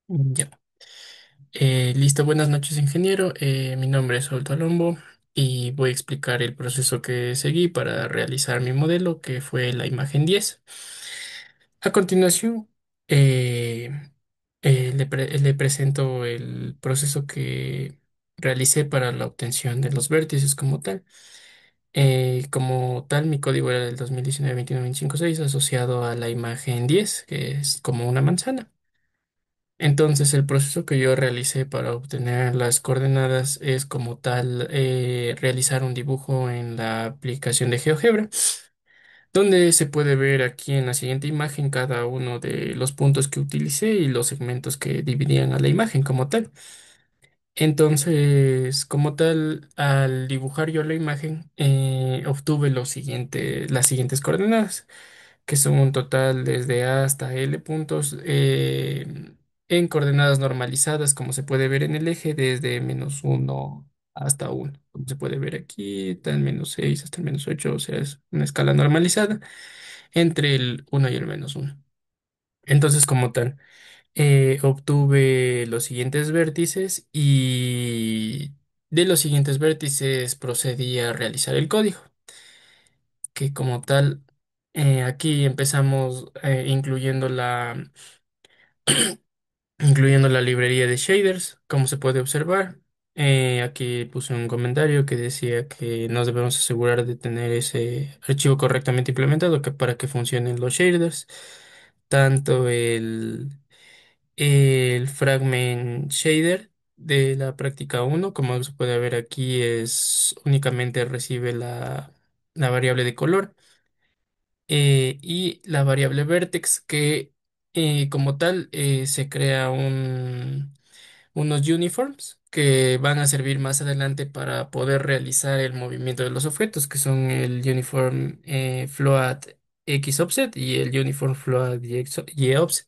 Ya. Listo, buenas noches, ingeniero. Mi nombre es Saúl Talombo y voy a explicar el proceso que seguí para realizar mi modelo, que fue la imagen 10. A continuación, eh, le presento el proceso que realicé para la obtención de los vértices como tal. Como tal, mi código era del 2019-21-25-6 asociado a la imagen 10, que es como una manzana. Entonces, el proceso que yo realicé para obtener las coordenadas es como tal realizar un dibujo en la aplicación de GeoGebra, donde se puede ver aquí en la siguiente imagen cada uno de los puntos que utilicé y los segmentos que dividían a la imagen como tal. Entonces, como tal, al dibujar yo la imagen, obtuve las siguientes coordenadas, que son un total desde A hasta L puntos en coordenadas normalizadas, como se puede ver en el eje, desde -1 hasta 1. Como se puede ver aquí, está el -6 hasta el -8, o sea, es una escala normalizada entre el 1 y el -1. Entonces, como tal, obtuve los siguientes vértices y de los siguientes vértices procedí a realizar el código, que como tal, aquí empezamos incluyendo la librería de shaders, como se puede observar. Aquí puse un comentario que decía que nos debemos asegurar de tener ese archivo correctamente implementado para que funcionen los shaders, tanto el fragment shader de la práctica uno, como se puede ver aquí, únicamente recibe la variable de color y la variable vertex que como tal se crea unos uniforms que van a servir más adelante para poder realizar el movimiento de los objetos, que son el uniform float x offset y el uniform float y offset,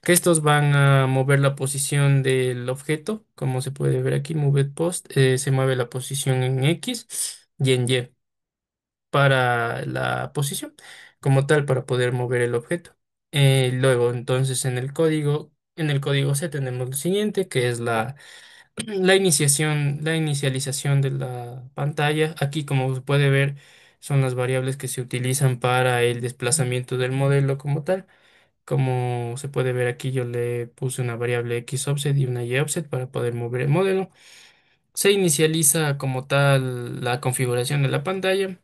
que estos van a mover la posición del objeto, como se puede ver aquí, moved post, se mueve la posición en x y en y para la posición, como tal, para poder mover el objeto. Luego, entonces, en el código C tenemos lo siguiente, que es la inicialización de la pantalla. Aquí, como se puede ver, son las variables que se utilizan para el desplazamiento del modelo como tal. Como se puede ver aquí, yo le puse una variable X offset y una Y offset para poder mover el modelo. Se inicializa como tal la configuración de la pantalla.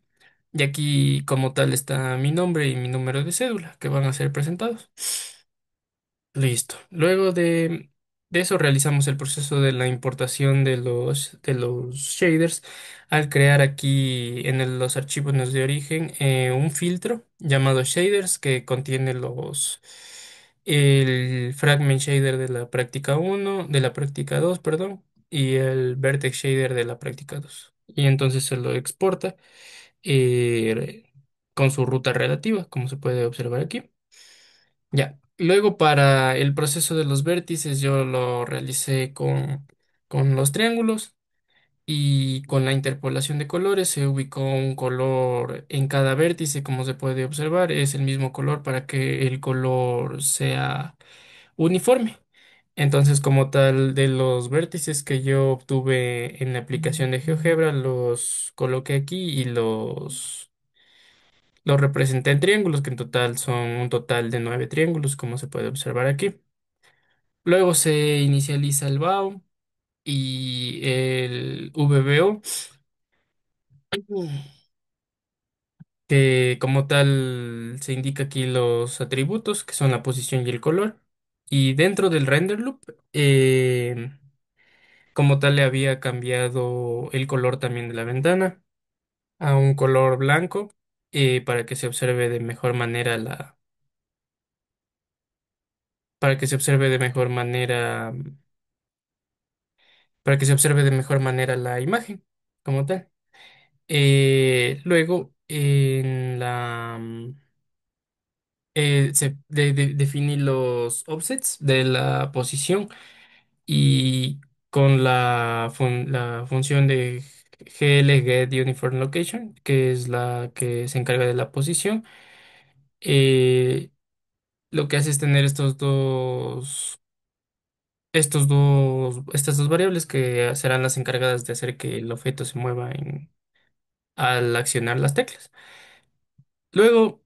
Y aquí como tal está mi nombre y mi número de cédula que van a ser presentados. Listo. Luego de eso realizamos el proceso de la importación de los shaders al crear aquí en los archivos de origen un filtro llamado shaders que contiene el fragment shader de la práctica uno de la práctica 2 perdón, y el vertex shader de la práctica 2. Y entonces se lo exporta eh, con su ruta relativa, como se puede observar aquí. Ya. Luego para el proceso de los vértices yo lo realicé con los triángulos y con la interpolación de colores se ubicó un color en cada vértice, como se puede observar, es el mismo color para que el color sea uniforme. Entonces, como tal, de los vértices que yo obtuve en la aplicación de GeoGebra, los coloqué aquí y los representé en triángulos, que en total son un total de 9 triángulos, como se puede observar aquí. Luego se inicializa el BAO y el VBO, que como tal se indica aquí los atributos, que son la posición y el color. Y dentro del render loop, como tal le había cambiado el color también de la ventana a un color blanco para que se observe de mejor manera para que se observe de mejor manera para que se observe de mejor manera la imagen como tal. Luego, definí los offsets de la posición y con la función de glGetUniformLocation, que es la que se encarga de la posición, eh, lo que hace es tener estos dos. estas dos variables que serán las encargadas de hacer que el objeto se mueva al accionar las teclas. Luego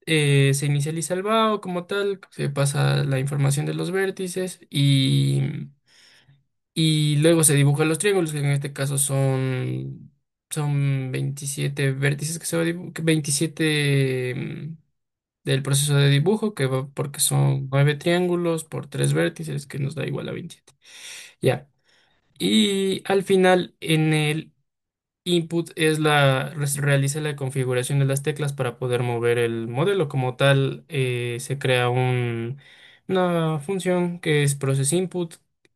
se inicializa el bao como tal, se pasa la información de los vértices y luego se dibujan los triángulos, que en este caso son 27 vértices que se va a dibujar, 27 del proceso de dibujo, que va porque son 9 triángulos por 3 vértices, que nos da igual a 27. Ya. Y al final, en el input realiza la configuración de las teclas para poder mover el modelo. Como tal, se crea una función que es process input,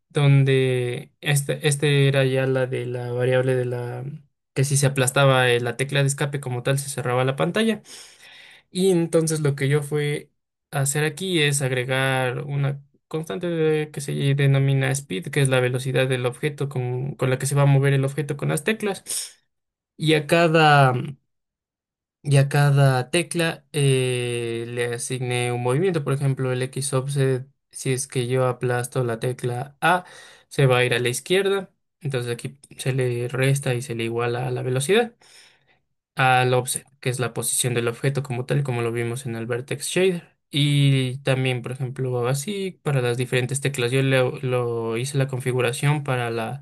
donde este era ya la de la variable que si se aplastaba la tecla de escape como tal, se cerraba la pantalla. Y entonces lo que yo fue a hacer aquí es agregar una constante que se denomina speed, que es la velocidad del objeto con la que se va a mover el objeto con las teclas. Y a cada tecla le asigné un movimiento. Por ejemplo, el X offset, si es que yo aplasto la tecla A, se va a ir a la izquierda. Entonces aquí se le resta y se le iguala a la velocidad al offset, que es la posición del objeto como tal, como lo vimos en el vertex shader. Y también, por ejemplo, así para las diferentes teclas. Yo lo hice la configuración para la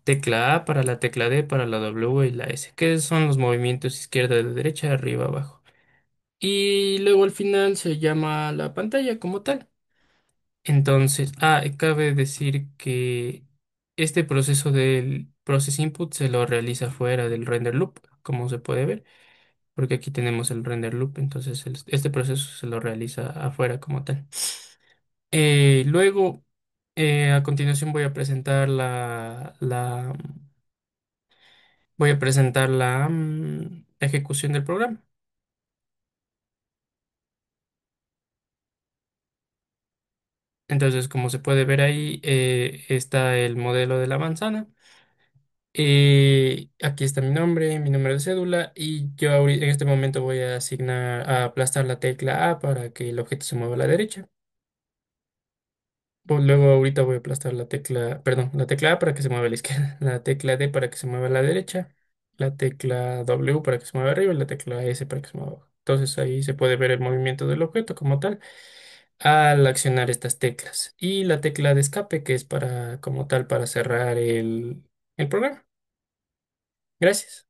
tecla A, para la tecla D, para la W y la S, que son los movimientos izquierda, derecha, arriba, abajo. Y luego al final se llama la pantalla como tal. Entonces, y cabe decir que este proceso del process input se lo realiza fuera del render loop, como se puede ver, porque aquí tenemos el render loop, entonces este proceso se lo realiza afuera como tal. Luego, a continuación voy a presentar la ejecución del programa. Entonces, como se puede ver ahí, está el modelo de la manzana. Aquí está mi número de cédula y yo en este momento voy a a aplastar la tecla A para que el objeto se mueva a la derecha. Luego ahorita voy a aplastar la tecla A para que se mueva a la izquierda, la tecla D para que se mueva a la derecha, la tecla W para que se mueva arriba y la tecla S para que se mueva abajo. Entonces ahí se puede ver el movimiento del objeto como tal al accionar estas teclas. Y la tecla de escape que es para como tal para cerrar el programa. Gracias.